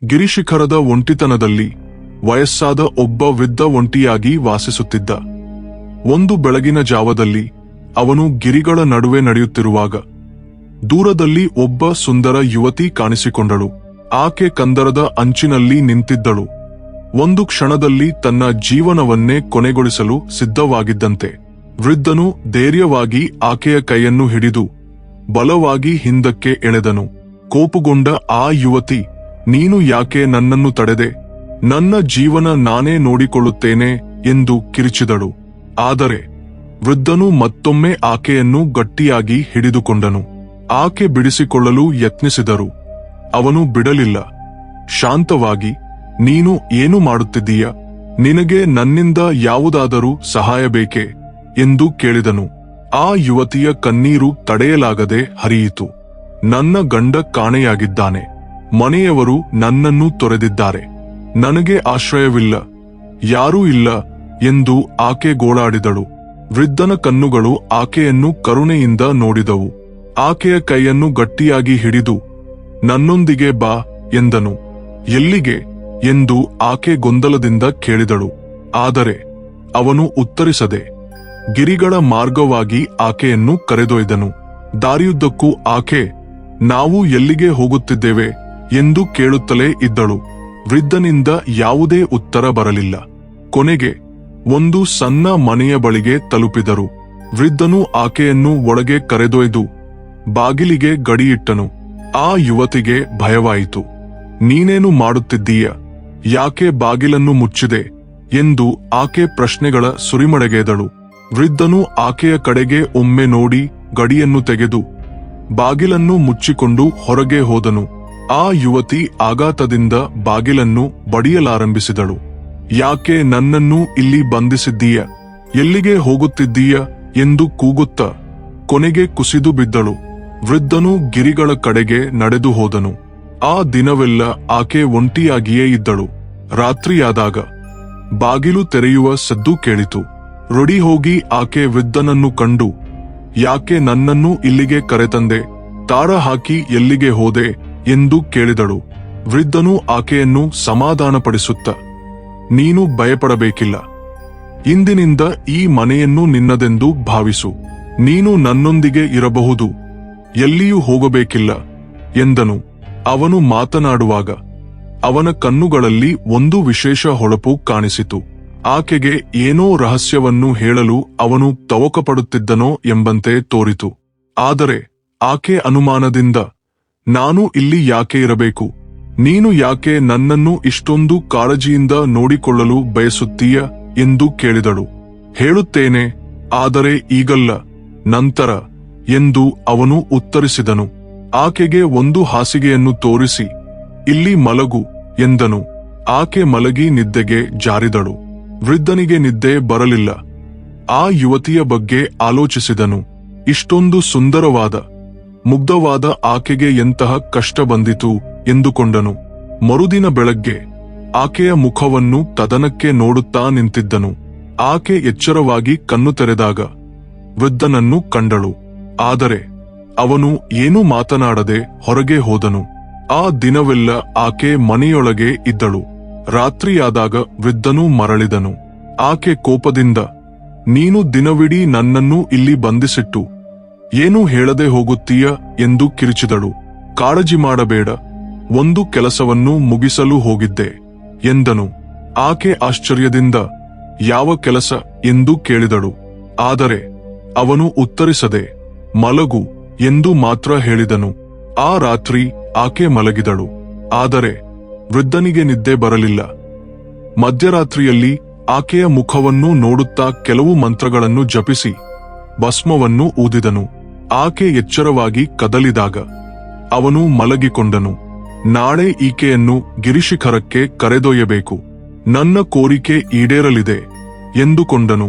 ಗಿರಿಶಿಖರದ ಒಂಟಿತನದಲ್ಲಿ ವಯಸ್ಸಾದ ಒಬ್ಬ ವೃದ್ಧ ಒಂಟಿಯಾಗಿ ವಾಸಿಸುತ್ತಿದ್ದ. ಒಂದು ಬೆಳಗಿನ ಜಾವದಲ್ಲಿ ಅವನು ಗಿರಿಗಳ ನಡುವೆ ನಡೆಯುತ್ತಿರುವಾಗ ದೂರದಲ್ಲಿ ಒಬ್ಬ ಸುಂದರ ಯುವತಿ ಕಾಣಿಸಿಕೊಂಡಳು. ಆಕೆ ಕಂದರದ ಅಂಚಿನಲ್ಲಿ ನಿಂತಿದ್ದಳು. ಒಂದು ಕ್ಷಣದಲ್ಲಿ ತನ್ನ ಜೀವನವನ್ನೇ ಕೊನೆಗೊಳಿಸಲು ಸಿದ್ಧವಾಗಿದ್ದಂತೆ ವೃದ್ಧನು ಧೈರ್ಯವಾಗಿ ಆಕೆಯ ಕೈಯನ್ನು ಹಿಡಿದು ಬಲವಾಗಿ ಹಿಂದಕ್ಕೆ ಎಳೆದನು. ಕೋಪಗೊಂಡ ಆ ಯುವತಿ, ನೀನು ಯಾಕೆ ನನ್ನನ್ನು ತಡೆದೆ? ನನ್ನ ಜೀವನ ನಾನೇ ನೋಡಿಕೊಳ್ಳುತ್ತೇನೆ ಎಂದು ಕಿರಿಚಿದಳು. ಆದರೆ ವೃದ್ಧನು ಮತ್ತೊಮ್ಮೆ ಆಕೆಯನ್ನು ಗಟ್ಟಿಯಾಗಿ ಹಿಡಿದುಕೊಂಡನು. ಆಕೆ ಬಿಡಿಸಿಕೊಳ್ಳಲು ಯತ್ನಿಸಿದರು. ಅವನು ಬಿಡಲಿಲ್ಲ. ಶಾಂತವಾಗಿ, ನೀನು ಏನು ಮಾಡುತ್ತಿದ್ದೀಯ? ನಿನಗೆ ನನ್ನಿಂದ ಯಾವುದಾದರೂ ಸಹಾಯ ಬೇಕೇ ಎಂದು ಕೇಳಿದನು. ಆ ಯುವತಿಯ ಕಣ್ಣೀರು ತಡೆಯಲಾಗದೆ ಹರಿಯಿತು. ನನ್ನ ಗಂಡ ಕಾಣೆಯಾಗಿದ್ದಾನೆ. ಮನೆಯವರು ನನ್ನನ್ನು ತೊರೆದಿದ್ದಾರೆ. ನನಗೆ ಆಶ್ರಯವಿಲ್ಲ, ಯಾರೂ ಇಲ್ಲ ಎಂದು ಆಕೆ ಗೋಳಾಡಿದಳು. ವೃದ್ಧನ ಕಣ್ಣುಗಳು ಆಕೆಯನ್ನು ಕರುಣೆಯಿಂದ ನೋಡಿದವು. ಆಕೆಯ ಕೈಯನ್ನು ಗಟ್ಟಿಯಾಗಿ ಹಿಡಿದು, ನನ್ನೊಂದಿಗೆ ಬಾ ಎಂದನು. ಎಲ್ಲಿಗೆ ಎಂದು ಆಕೆ ಗೊಂದಲದಿಂದ ಕೇಳಿದಳು. ಆದರೆ ಅವನು ಉತ್ತರಿಸದೆ ಗಿರಿಗಳ ಮಾರ್ಗವಾಗಿ ಆಕೆಯನ್ನು ಕರೆದೊಯ್ದನು. ದಾರಿಯುದ್ದಕ್ಕೂ ಆಕೆ, ನಾವು ಎಲ್ಲಿಗೆ ಹೋಗುತ್ತಿದ್ದೇವೆ ಎಂದು ಕೇಳುತ್ತಲೇ ಇದ್ದಳು. ವೃದ್ಧನಿಂದ ಯಾವುದೇ ಉತ್ತರ ಬರಲಿಲ್ಲ. ಕೊನೆಗೆ ಒಂದು ಸಣ್ಣ ಮನೆಯ ಬಳಿಗೆ ತಲುಪಿದರು. ವೃದ್ಧನು ಆಕೆಯನ್ನು ಒಳಗೆ ಕರೆದೊಯ್ದು ಬಾಗಿಲಿಗೆ ಗಡಿಯಿಟ್ಟನು. ಆ ಯುವತಿಗೆ ಭಯವಾಯಿತು. ನೀನೇನು ಮಾಡುತ್ತಿದ್ದೀಯ? ಯಾಕೆ ಬಾಗಿಲನ್ನು ಮುಚ್ಚಿದೆ ಎಂದು ಆಕೆ ಪ್ರಶ್ನೆಗಳ ಸುರಿಮಳೆಗೆದಳು. ವೃದ್ಧನು ಆಕೆಯ ಕಡೆಗೆ ಒಮ್ಮೆ ನೋಡಿ ಗಡಿಯನ್ನು ತೆಗೆದು ಬಾಗಿಲನ್ನು ಮುಚ್ಚಿಕೊಂಡು ಹೊರಗೆ ಹೋದನು. ಆ ಯುವತಿ ಆಘಾತದಿಂದ ಬಾಗಿಲನ್ನು ಬಡಿಯಲಾರಂಭಿಸಿದಳು. ಯಾಕೆ ನನ್ನನ್ನು ಇಲ್ಲಿ ಬಂಧಿಸಿದ್ದೀಯ? ಎಲ್ಲಿಗೆ ಹೋಗುತ್ತಿದ್ದೀಯ ಎಂದು ಕೂಗುತ್ತಾ ಕೊನೆಗೆ ಕುಸಿದು ಬಿದ್ದಳು. ವೃದ್ಧನು ಗಿರಿಗಳ ಕಡೆಗೆ ನಡೆದು ಹೋದನು. ಆ ದಿನವೆಲ್ಲ ಆಕೆ ಒಂಟಿಯಾಗಿಯೇ ಇದ್ದಳು. ರಾತ್ರಿಯಾದಾಗ ಬಾಗಿಲು ತೆರೆಯುವ ಸದ್ದು ಕೇಳಿತು. ರೊಡಿ ಹೋಗಿ ಆಕೆ ವೃದ್ಧನನ್ನು ಕಂಡು, ಯಾಕೆ ನನ್ನನ್ನು ಇಲ್ಲಿಗೆ ಕರೆತಂದೆ? ತಾರ ಹಾಕಿ ಎಲ್ಲಿಗೆ ಹೋದೆ ಎಂದು ಕೇಳಿದಳು. ವೃದ್ಧನು ಆಕೆಯನ್ನು ಸಮಾಧಾನಪಡಿಸುತ್ತ, ನೀನು ಭಯಪಡಬೇಕಿಲ್ಲ. ಇಂದಿನಿಂದ ಈ ಮನೆಯನ್ನು ನಿನ್ನದೆಂದು ಭಾವಿಸು. ನೀನು ನನ್ನೊಂದಿಗೆ ಇರಬಹುದು, ಎಲ್ಲಿಯೂ ಹೋಗಬೇಕಿಲ್ಲ ಎಂದನು. ಅವನು ಮಾತನಾಡುವಾಗ ಅವನ ಕಣ್ಣುಗಳಲ್ಲಿ ಒಂದು ವಿಶೇಷ ಹೊಳಪು ಕಾಣಿಸಿತು. ಆಕೆಗೆ ಏನೋ ರಹಸ್ಯವನ್ನು ಹೇಳಲು ಅವನು ತವಕಪಡುತ್ತಿದ್ದನೋ ಎಂಬಂತೆ ತೋರಿತು. ಆದರೆ ಆಕೆ ಅನುಮಾನದಿಂದ, ನಾನು ಇಲ್ಲಿ ಯಾಕೆ ಇರಬೇಕು? ನೀನು ಯಾಕೆ ನನ್ನನ್ನು ಇಷ್ಟೊಂದು ಕಾಳಜಿಯಿಂದ ನೋಡಿಕೊಳ್ಳಲು ಬಯಸುತ್ತೀಯ ಎಂದು ಕೇಳಿದಳು. ಹೇಳುತ್ತೇನೆ, ಆದರೆ ಈಗಲ್ಲ, ನಂತರ ಎಂದು ಅವನು ಉತ್ತರಿಸಿದನು. ಆಕೆಗೆ ಒಂದು ಹಾಸಿಗೆಯನ್ನು ತೋರಿಸಿ, ಇಲ್ಲಿ ಮಲಗು ಎಂದನು. ಆಕೆ ಮಲಗಿ ನಿದ್ದೆಗೆ ಜಾರಿದಳು. ವೃದ್ಧನಿಗೆ ನಿದ್ದೆ ಬರಲಿಲ್ಲ. ಆ ಯುವತಿಯ ಬಗ್ಗೆ ಆಲೋಚಿಸಿದನು. ಇಷ್ಟೊಂದು ಸುಂದರವಾದ, ಮುಗ್ಧವಾದ ಆಕೆಗೆ ಎಂತಹ ಕಷ್ಟ ಬಂದಿತು ಎಂದುಕೊಂಡನು. ಮರುದಿನ ಬೆಳಗ್ಗೆ ಆಕೆಯ ಮುಖವನ್ನು ತದನಕ್ಕೆ ನೋಡುತ್ತಾ ನಿಂತಿದ್ದನು. ಆಕೆ ಎಚ್ಚರವಾಗಿ ಕಣ್ಣು ತೆರೆದಾಗ ವೃದ್ಧನನ್ನು ಕಂಡಳು. ಆದರೆ ಅವನು ಏನೂ ಮಾತನಾಡದೆ ಹೊರಗೆ ಹೋದನು. ಆ ದಿನವೆಲ್ಲ ಆಕೆ ಮನೆಯೊಳಗೆ ಇದ್ದಳು. ರಾತ್ರಿಯಾದಾಗ ವೃದ್ಧನು ಮರಳಿದನು. ಆಕೆ ಕೋಪದಿಂದ, ನೀನು ದಿನವಿಡೀ ನನ್ನನ್ನು ಇಲ್ಲಿ ಬಂಧಿಸಿಟ್ಟು ಏನೂ ಹೇಳದೆ ಹೋಗುತ್ತೀಯ ಎಂದು ಕಿರಿಚಿದಳು. ಕಾಳಜಿ ಮಾಡಬೇಡ, ಒಂದು ಕೆಲಸವನ್ನು ಮುಗಿಸಲು ಹೋಗಿದ್ದೆ ಎಂದನು. ಆಕೆ ಆಶ್ಚರ್ಯದಿಂದ, ಯಾವ ಕೆಲಸ ಎಂದು ಕೇಳಿದಳು. ಆದರೆ ಅವನು ಉತ್ತರಿಸದೆ ಮಲಗು ಎಂದು ಮಾತ್ರ ಹೇಳಿದನು. ಆ ರಾತ್ರಿ ಆಕೆ ಮಲಗಿದಳು. ಆದರೆ ವೃದ್ಧನಿಗೆ ನಿದ್ದೆ ಬರಲಿಲ್ಲ. ಮಧ್ಯರಾತ್ರಿಯಲ್ಲಿ ಆಕೆಯ ಮುಖವನ್ನು ನೋಡುತ್ತಾ ಕೆಲವು ಮಂತ್ರಗಳನ್ನು ಜಪಿಸಿ ಭಸ್ಮವನ್ನು ಊದಿದನು. ಆಕೆ ಎಚ್ಚರವಾಗಿ ಕದಲಿದಾಗ ಅವನು ಮಲಗಿಕೊಂಡನು. ನಾಳೆ ಈಕೆಯನ್ನು ಗಿರಿಶಿಖರಕ್ಕೆ ಕರೆದೊಯ್ಯಬೇಕು. ನನ್ನ ಕೋರಿಕೆ ಈಡೇರಲಿದೆ ಎಂದುಕೊಂಡನು.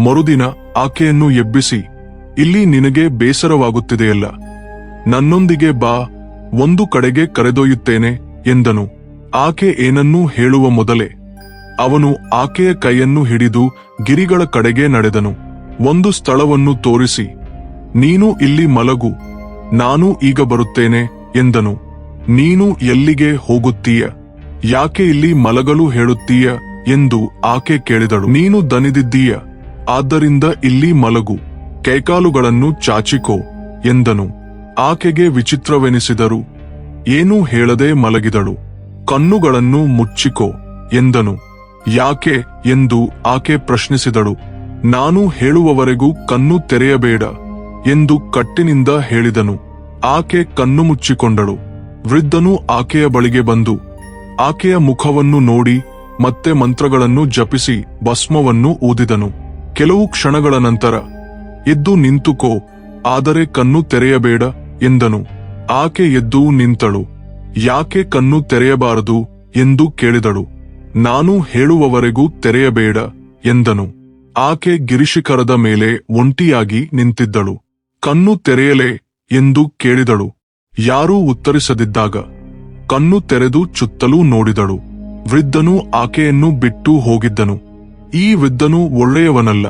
ಮರುದಿನ ಆಕೆಯನ್ನು ಎಬ್ಬಿಸಿ, ಇಲ್ಲಿ ನಿನಗೆ ಬೇಸರವಾಗುತ್ತಿದೆಯಲ್ಲ, ನನ್ನೊಂದಿಗೆ ಬಾ, ಒಂದು ಕಡೆಗೆ ಕರೆದೊಯ್ಯುತ್ತೇನೆ ಎಂದನು. ಆಕೆ ಏನನ್ನೂ ಹೇಳುವ ಮೊದಲೇ ಅವನು ಆಕೆಯ ಕೈಯನ್ನು ಹಿಡಿದು ಗಿರಿಗಳ ಕಡೆಗೆ ನಡೆದನು. ಒಂದು ಸ್ಥಳವನ್ನು ತೋರಿಸಿ, ನೀನು ಇಲ್ಲಿ ಮಲಗು, ನಾನು ಈಗ ಬರುತ್ತೇನೆ ಎಂದನು. ನೀನು ಎಲ್ಲಿಗೆ ಹೋಗುತ್ತೀಯ ಯಾಕೆ ಇಲ್ಲಿ ಮಲಗಲು ಹೇಳುತ್ತೀಯ ಎಂದು ಆಕೆ ಕೇಳಿದಳು. ನೀನು ದಣಿದಿದ್ದೀಯ, ಆದ್ದರಿಂದ ಇಲ್ಲಿ ಮಲಗು, ಕೈಕಾಲುಗಳನ್ನು ಚಾಚಿಕೋ ಎಂದನು. ಆಕೆಗೆ ವಿಚಿತ್ರವೆನಿಸಿದರು. ಏನೂ ಹೇಳದೆ ಮಲಗಿದಳು. ಕಣ್ಣುಗಳನ್ನು ಮುಚ್ಚಿಕೋ ಎಂದನು. ಯಾಕೆ ಎಂದು ಆಕೆ ಪ್ರಶ್ನಿಸಿದಳು. ನಾನು ಹೇಳುವವರೆಗೂ ಕಣ್ಣು ತೆರೆಯಬೇಡ ಎಂದು ಕಟ್ಟಿನಿಂದ ಹೇಳಿದನು. ಆಕೆ ಕಣ್ಣು ಮುಚ್ಚಿಕೊಂಡಳು. ವೃದ್ಧನು ಆಕೆಯ ಬಳಿಗೆ ಬಂದು ಆಕೆಯ ಮುಖವನ್ನು ನೋಡಿ ಮತ್ತೆ ಮಂತ್ರಗಳನ್ನು ಜಪಿಸಿ ಭಸ್ಮವನ್ನು ಊದಿದನು. ಕೆಲವು ಕ್ಷಣಗಳ ನಂತರ ಎದ್ದು ನಿಂತುಕೋ, ಆದರೆ ಕಣ್ಣು ತೆರೆಯಬೇಡ ಎಂದನು. ಆಕೆ ಎದ್ದು ನಿಂತಳು. ಯಾಕೆ ಕಣ್ಣು ತೆರೆಯಬಾರದು ಎಂದು ಕೇಳಿದಳು. ನಾನು ಹೇಳುವವರೆಗೂ ತೆರೆಯಬೇಡ ಎಂದನು. ಆಕೆ ಗಿರಿಶಿಖರದ ಮೇಲೆ ಒಂಟಿಯಾಗಿ ನಿಂತಿದ್ದಳು. ಕಣ್ಣು ತೆರೆಯಲೇ ಎಂದು ಕೇಳಿದಳು. ಯಾರೂ ಉತ್ತರಿಸದಿದ್ದಾಗ ಕಣ್ಣು ತೆರೆದು ಸುತ್ತಲೂ ನೋಡಿದಳು. ವೃದ್ಧನು ಆಕೆಯನ್ನು ಬಿಟ್ಟು ಹೋಗಿದ್ದನು. ಈ ವೃದ್ಧನು ಒಳ್ಳೆಯವನಲ್ಲ,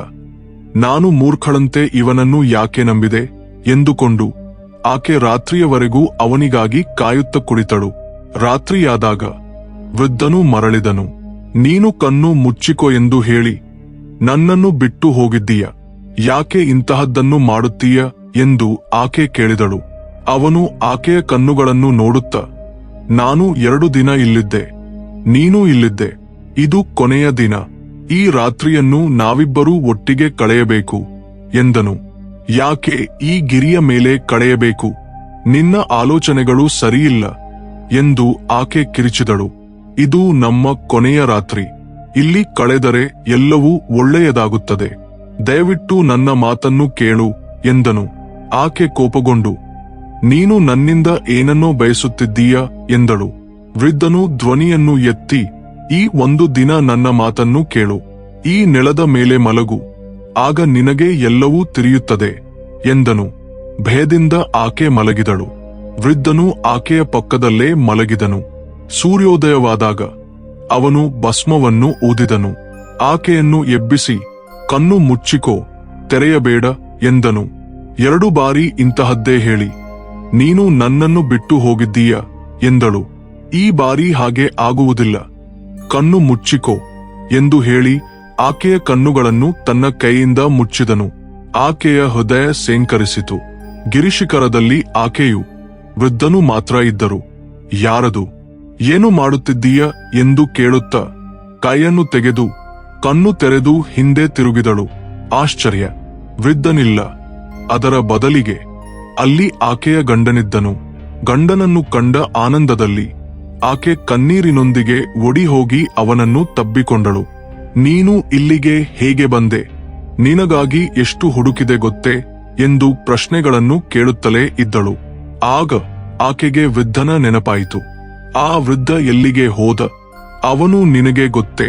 ನಾನು ಮೂರ್ಖಳಂತೆ ಇವನನ್ನು ಯಾಕೆ ನಂಬಿದೆ ಎಂದುಕೊಂಡು ಆಕೆ ರಾತ್ರಿಯವರೆಗೂ ಅವನಿಗಾಗಿ ಕಾಯುತ್ತ ಕುಳಿತಳು. ರಾತ್ರಿಯಾದಾಗ ವೃದ್ಧನು ಮರಳಿದನು. ನೀನು ಕಣ್ಣು ಮುಚ್ಚಿಕೋ ಎಂದು ಹೇಳಿ ನನ್ನನ್ನು ಬಿಟ್ಟು ಹೋಗಿದ್ದೀಯ, ಯಾಕೆ ಇಂತಹದ್ದನ್ನು ಮಾಡುತ್ತೀಯ ಎಂದು ಆಕೆ ಕೇಳಿದಳು. ಅವನು ಆಕೆಯ ಕಣ್ಣುಗಳನ್ನು ನೋಡುತ್ತ, ನಾನು 2 ದಿನ ಇಲ್ಲಿದ್ದೆ, ನೀನೂ ಇಲ್ಲಿದ್ದೆ, ಇದು ಕೊನೆಯ ದಿನ, ಈ ರಾತ್ರಿಯನ್ನು ನಾವಿಬ್ಬರೂ ಒಟ್ಟಿಗೆ ಕಳೆಯಬೇಕು ಎಂದನು. ಯಾಕೆ ಈ ಗಿರಿಯ ಮೇಲೆ ಕಳೆಯಬೇಕು, ನಿನ್ನ ಆಲೋಚನೆಗಳು ಸರಿಯಿಲ್ಲ ಎಂದು ಆಕೆ ಕಿರಿಚಿದಳು. ಇದು ನಮ್ಮ ಕೊನೆಯ ರಾತ್ರಿ, ಇಲ್ಲಿ ಕಳೆದರೆ ಎಲ್ಲವೂ ಒಳ್ಳೆಯದಾಗುತ್ತದೆ, ದಯವಿಟ್ಟು ನನ್ನ ಮಾತನ್ನು ಕೇಳು ಎಂದನು. ಆಕೆ ಕೋಪಗೊಂಡು, ನೀನು ನನ್ನಿಂದ ಏನನ್ನೋ ಬಯಸುತ್ತಿದ್ದೀಯ ಎಂದಳು. ವೃದ್ಧನು ಧ್ವನಿಯನ್ನು ಎತ್ತಿ, ಈ 1 ದಿನ ನನ್ನ ಮಾತನ್ನು ಕೇಳು, ಈ ನೆಲದ ಮೇಲೆ ಮಲಗು, ಆಗ ನಿನಗೆ ಎಲ್ಲವೂ ತಿಳಿಯುತ್ತದೆ ಎಂದನು. ಭಯದಿಂದ ಆಕೆ ಮಲಗಿದಳು. ವೃದ್ಧನು ಆಕೆಯ ಪಕ್ಕದಲ್ಲೇ ಮಲಗಿದನು. ಸೂರ್ಯೋದಯವಾದಾಗ ಅವನು ಭಸ್ಮವನ್ನು ಊದಿದನು. ಆಕೆಯನ್ನು ಎಬ್ಬಿಸಿ, ಕಣ್ಣು ಮುಚ್ಚಿಕೋ, ತೆರೆಯಬೇಡ ಎಂದನು. 2 ಬಾರಿ ಇಂತಹದ್ದೇ ಹೇಳಿ, ನೀನು ನನ್ನನ್ನು ಬಿಟ್ಟು ಹೋಗಿದ್ದೀಯ ಎಂದಳು. ಈ ಬಾರಿ ಹಾಗೆ ಆಗುವುದಿಲ್ಲ, ಕಣ್ಣು ಮುಚ್ಚಿಕೋ ಎಂದು ಹೇಳಿ ಆಕೆಯ ಕಣ್ಣುಗಳನ್ನು ತನ್ನ ಕೈಯಿಂದ ಮುಚ್ಚಿದನು. ಆಕೆಯ ಹೃದಯ ಸೇಂಕರಿಸಿತು. ಗಿರಿಶಿಖರದಲ್ಲಿ ಆಕೆಯು ವೃದ್ಧನು ಮಾತ್ರ ಇದ್ದರು. ಯಾರದು, ಏನು ಮಾಡುತ್ತಿದ್ದೀಯ ಎಂದು ಕೇಳುತ್ತ ಕೈಯನ್ನು ತೆಗೆದು ಕಣ್ಣು ತೆರೆದು ಹಿಂದೆ ತಿರುಗಿದಳು. ಆಶ್ಚರ್ಯ, ವೃದ್ಧನಿಲ್ಲ, ಅದರ ಬದಲಿಗೆ ಅಲ್ಲಿ ಆಕೆಯ ಗಂಡನಿದ್ದನು. ಗಂಡನನ್ನು ಕಂಡ ಆನಂದದಲ್ಲಿ ಆಕೆ ಕಣ್ಣೀರಿನೊಂದಿಗೆ ಓಡಿ ಹೋಗಿ ಅವನನ್ನು ತಬ್ಬಿಕೊಂಡಳು. ನೀನು ಇಲ್ಲಿಗೆ ಹೇಗೆ ಬಂದೆ, ನಿನಗಾಗಿ ಎಷ್ಟು ಹುಡುಕಿದೆ ಗೊತ್ತೇ ಎಂದು ಪ್ರಶ್ನೆಗಳನ್ನು ಕೇಳುತ್ತಲೇ ಇದ್ದಳು. ಆಗ ಆಕೆಗೆ ವೃದ್ಧನ ನೆನಪಾಯಿತು. ಆ ವೃದ್ಧ ಎಲ್ಲಿಗೆ ಹೋದ, ಅವನು ನಿನಗೆ ಗೊತ್ತೇ,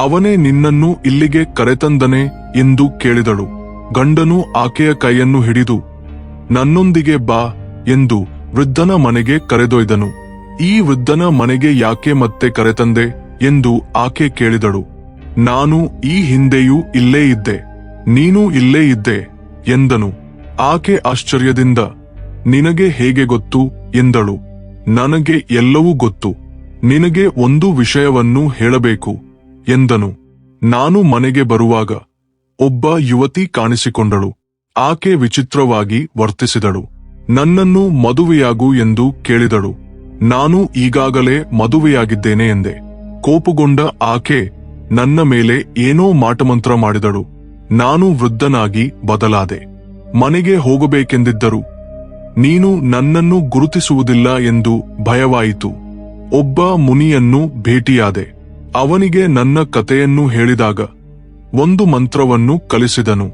ಅವನೇ ನಿನ್ನನ್ನು ಇಲ್ಲಿಗೆ ಕರೆತಂದನೆ ಎಂದು ಕೇಳಿದಳು. ಗಂಡನು ಆಕೆಯ ಕೈಯನ್ನು ಹಿಡಿದು, ನನ್ನೊಂದಿಗೆ ಬಾ ಎಂದು ವೃದ್ಧನ ಮನೆಗೆ ಕರೆದೊಯ್ದನು. ಈ ವೃದ್ಧನ ಮನೆಗೆ ಯಾಕೆ ಮತ್ತೆ ಕರೆತಂದೆ ಎಂದು ಆಕೆ ಕೇಳಿದಳು. ನಾನು ಈ ಹಿಂದೆಯೂ ಇಲ್ಲೇ ಇದ್ದೆ, ನೀನು ಇಲ್ಲೇ ಇದ್ದೆ ಎಂದನು. ಆಕೆ ಆಶ್ಚರ್ಯದಿಂದ, ನಿನಗೆ ಹೇಗೆ ಗೊತ್ತು ಎಂದಳು. ನನಗೆ ಎಲ್ಲವೂ ಗೊತ್ತು, ನಿನಗೆ ಒಂದು ವಿಷಯವನ್ನು ಹೇಳಬೇಕು ಎಂದನು. ನಾನು ಮನೆಗೆ ಬರುವಾಗ ಒಬ್ಬ ಯುವತಿ ಕಾಣಿಸಿಕೊಂಡಳು. ಆಕೆ ವಿಚಿತ್ರವಾಗಿ ವರ್ತಿಸಿದಳು. ನನ್ನನ್ನು ಮದುವೆಯಾಗು ಎಂದು ಕೇಳಿದಳು. ನಾನು ಈಗಾಗಲೇ ಮದುವೆಯಾಗಿದ್ದೇನೆ ಎಂದೆ. ಕೋಪಗೊಂಡ ಆಕೆ ನನ್ನ ಮೇಲೆ ಏನೋ ಮಾಟಮಂತ್ರ ಮಾಡಿದಳು. ನಾನು ವೃದ್ಧನಾಗಿ ಬದಲಾದೆ. ಮನೆಗೆ ಹೋಗಬೇಕೆಂದಿದ್ದರು. ನೀನು ನನ್ನನ್ನು ಗುರುತಿಸುವುದಿಲ್ಲ ಎಂದು ಭಯವಾಯಿತು. ಒಬ್ಬ ಮುನಿಯನ್ನು ಭೇಟಿಯಾದೆ. ಅವನಿಗೆ ನನ್ನ ಕತೆಯನ್ನು ಹೇಳಿದಾಗ ಒಂದು ಮಂತ್ರವನ್ನು ಕಲಿಸಿದನು.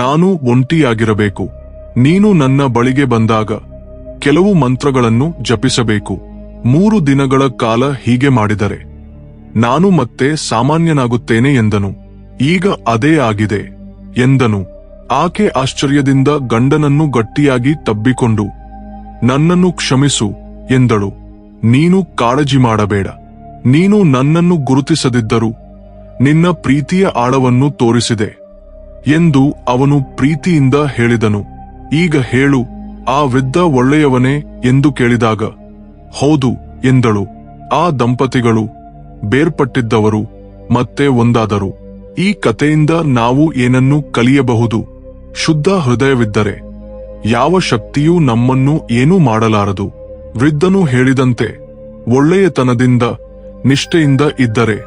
ನಾನು ಒಂಟಿಯಾಗಿರಬೇಕು. ನೀನು ನನ್ನ ಬಳಿಗೆ ಬಂದಾಗ ಕೆಲವು ಮಂತ್ರಗಳನ್ನು ಜಪಿಸಬೇಕು. 3 ದಿನಗಳ ಕಾಲ ಹೀಗೆ ಮಾಡಿದರೆ ನಾನು ಮತ್ತೆ ಸಾಮಾನ್ಯನಾಗುತ್ತೇನೆ ಎಂದನು. ಈಗ ಅದೇ ಆಗಿದೆ ಎಂದನು. ಆಕೆ ಆಶ್ಚರ್ಯದಿಂದ ಗಂಡನನ್ನು ಗಟ್ಟಿಯಾಗಿ ತಬ್ಬಿಕೊಂಡು, ನನ್ನನ್ನು ಕ್ಷಮಿಸು ಎಂದಳು. ನೀನು ಕಾಳಜಿ ಮಾಡಬೇಡ. ನೀನು ನನ್ನನ್ನು ಗುರುತಿಸದಿದ್ದರೂ ನಿನ್ನ ಪ್ರೀತಿಯ ಆಳವನ್ನು ತೋರಿಸಿದೆ ಎಂದು ಅವನು ಪ್ರೀತಿಯಿಂದ ಹೇಳಿದನು. ಈಗ ಹೇಳು, ಆ ವೃದ್ಧ ಒಳ್ಳೆಯವನೇ ಎಂದು ಕೇಳಿದಾಗ ಹೌದು ಎಂದಳು. ಆ ದಂಪತಿಗಳು ಬೇರ್ಪಟ್ಟಿದ್ದವರು ಮತ್ತೆ ಒಂದಾದರು. ಈ ಕಥೆಯಿಂದ ನಾವು ಏನನ್ನು ಕಲಿಯಬಹುದು? ಶುದ್ಧ ಹೃದಯವಿದ್ದರೆ ಯಾವ ಶಕ್ತಿಯೂ ನಮ್ಮನ್ನು ಏನೂ ಮಾಡಲಾರದು. ವೃದ್ಧನು ಹೇಳಿದಂತೆ ಒಳ್ಳೆಯತನದಿಂದ ನಿಷ್ಠೆಯಿಂದ ಇದ್ದರೆ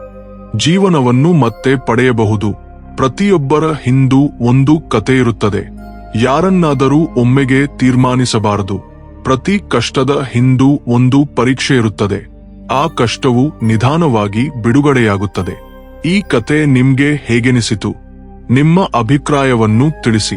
ಜೀವನವನ್ನು ಮತ್ತೆ ಪಡೆಯಬಹುದು. ಪ್ರತಿಯೊಬ್ಬರ ಹಿಂದೂ ಒಂದು ಕಥೆಯಿರುತ್ತದೆ. ಯಾರನ್ನಾದರೂ ಒಮ್ಮೆಗೆ ತೀರ್ಮಾನಿಸಬಾರದು. ಪ್ರತಿ ಕಷ್ಟದ ಹಿಂದೂ ಒಂದು ಪರೀಕ್ಷೆ ಇರುತ್ತದೆ. ಆ ಕಷ್ಟವು ನಿಧಾನವಾಗಿ ಬಿಡುಗಡೆಯಾಗುತ್ತದೆ. ಈ ಕತೆ ನಿಮ್ಗೆ ಹೇಗೆನಿಸಿತು? ನಿಮ್ಮ ಅಭಿಪ್ರಾಯವನ್ನು ತಿಳಿಸಿ.